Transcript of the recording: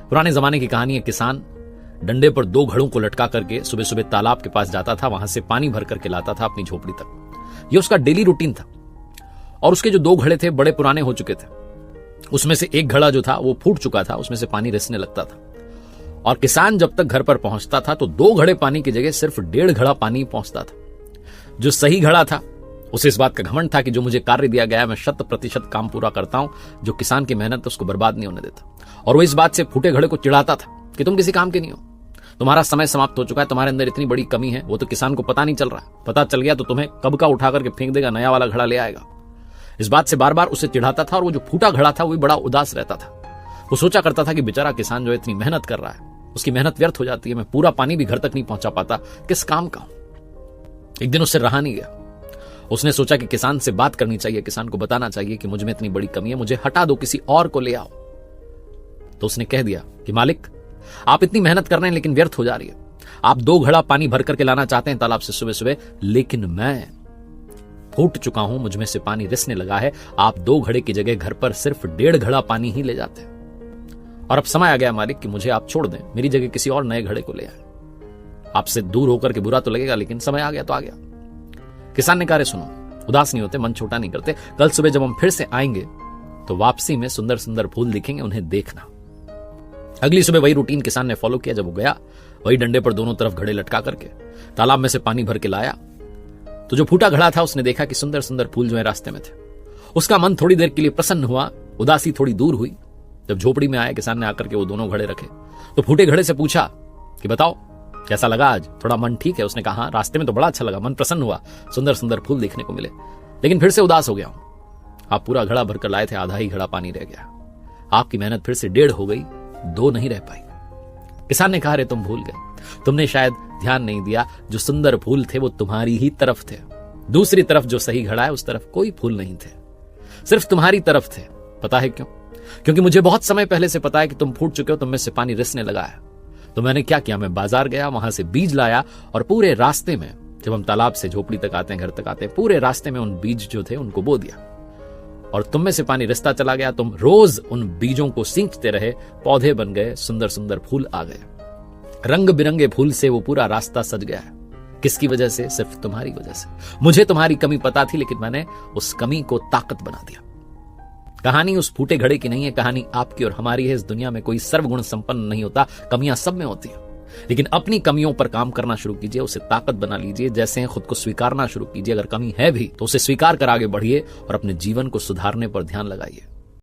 पुराने जमाने की कहानी है। किसान डंडे पर 2 घड़ों को लटका करके सुबह सुबह तालाब के पास जाता था, वहां से पानी भर करके लाता था अपनी झोपड़ी तक। यह उसका डेली रूटीन था। और उसके जो 2 घड़े थे बड़े पुराने हो चुके थे। उसमें से एक घड़ा जो था वो फूट चुका था, उसमें से पानी रिसने लगता था। और किसान जब तक घर पर पहुंचता था तो 2 घड़े पानी की जगह सिर्फ 1.5 घड़ा पानी पहुंचता था। जो सही घड़ा था उसे इस बात का घमंड था कि जो मुझे कार्य दिया गया है मैं 100% काम पूरा करता हूं, जो किसान की मेहनत है उसको बर्बाद नहीं होने देता। और वो इस बात से फूटे घड़े को चिढ़ाता था कि तुम किसी काम के नहीं हो, तुम्हारा समय समाप्त हो चुका है, तुम्हारे अंदर इतनी बड़ी कमी है, वो तो किसान को पता नहीं चल रहा है, पता चल गया तो तुम्हें कब का उठा करके फेंक देगा, नया वाला घड़ा ले आएगा। इस बात से बार बार उसे चिढ़ाता था। और वो जो फूटा घड़ा था वो भी बड़ा उदास रहता था। वो सोचा करता था कि बेचारा किसान जो इतनी मेहनत कर रहा है उसकी मेहनत व्यर्थ हो जाती है, मैं पूरा पानी भी घर तक नहीं पहुंचा पाता, किस काम का हूं। एक दिन उससे रहा नहीं गया। उसने सोचा कि किसान से बात करनी चाहिए, किसान को बताना चाहिए कि मुझ में इतनी बड़ी कमी है, मुझे हटा दो, किसी और को ले आओ। तो उसने कह दिया कि मालिक आप इतनी मेहनत कर रहे हैं लेकिन व्यर्थ हो जा रही है। आप 2 घड़ा पानी भर करके लाना चाहते हैं तालाब से सुबह सुबह, लेकिन मैं फूट चुका हूं, मुझ में से पानी रिसने लगा है। आप 2 घड़े की जगह घर पर सिर्फ 1.5 घड़ा पानी ही ले जाते हैं। और अब समय आ गया मालिक कि मुझे आप छोड़ दें, मेरी जगह किसी और नए घड़े को ले आए। आपसे दूर होकर के बुरा तो लगेगा लेकिन समय आ गया तो आ गया। किसान ने कहा, सुनो, उदास नहीं होते, मन छोटा नहीं करते, कल सुबह जब हम फिर से आएंगे तो वापसी में सुंदर सुंदर फूल दिखेंगे, उन्हें देखना। अगली सुबह वही रूटीन किसान ने फॉलो किया। जब वो गया वही डंडे पर दोनों तरफ घड़े लटका करके तालाब में से पानी भर के लाया तो जो फूटा घड़ा था उसने देखा कि सुंदर सुंदर फूल जो है रास्ते में थे। उसका मन थोड़ी देर के लिए प्रसन्न हुआ, उदासी थोड़ी दूर हुई। जब झोपड़ी में आया किसान ने आकर के वो दोनों घड़े रखे तो फूटे घड़े से पूछा कि बताओ कैसा लगा आज, थोड़ा मन ठीक है? उसने कहा, हाँ, रास्ते में तो बड़ा अच्छा लगा, मन प्रसन्न हुआ, सुंदर सुंदर फूल देखने को मिले, लेकिन फिर से उदास हो गया हूं। आप पूरा घड़ा भरकर लाए थे, आधा ही घड़ा पानी रह गया। आपकी मेहनत फिर से 1.5 हो गई, 2 नहीं रह पाई। किसान ने कहा, अरे तुम भूल गए, तुमने शायद ध्यान नहीं दिया, जो सुंदर फूल थे वो तुम्हारी ही तरफ थे। दूसरी तरफ जो सही घड़ा है उस तरफ कोई फूल नहीं थे, सिर्फ तुम्हारी तरफ थे। पता है क्यों? क्योंकि मुझे बहुत समय पहले से पता है कि तुम फूट चुके हो, तुम में से पानी रिसने लगा है। तो मैंने क्या किया, मैं बाजार गया, वहां से बीज लाया और पूरे रास्ते में, जब हम तालाब से झोपड़ी तक आते हैं, घर तक आते हैं, पूरे रास्ते में उन बीज जो थे उनको बो दिया और तुम में से पानी रिसता चला गया। तुम रोज उन बीजों को सींचते रहे, पौधे बन गए, सुंदर सुंदर फूल आ गए, रंग बिरंगे फूल से वो पूरा रास्ता सज गया है। किसकी वजह से? सिर्फ तुम्हारी वजह से। मुझे तुम्हारी कमी पता थी लेकिन मैंने उस कमी को ताकत बना दिया। कहानी उस फूटे घड़े की नहीं है, कहानी आपकी और हमारी है। इस दुनिया में कोई सर्वगुण संपन्न नहीं होता, कमियां सब में होती हैं। लेकिन अपनी कमियों पर काम करना शुरू कीजिए, उसे ताकत बना लीजिए। जैसे खुद को स्वीकारना शुरू कीजिए, अगर कमी है भी तो उसे स्वीकार कर आगे बढ़िए और अपने जीवन को सुधारने पर ध्यान लगाइए।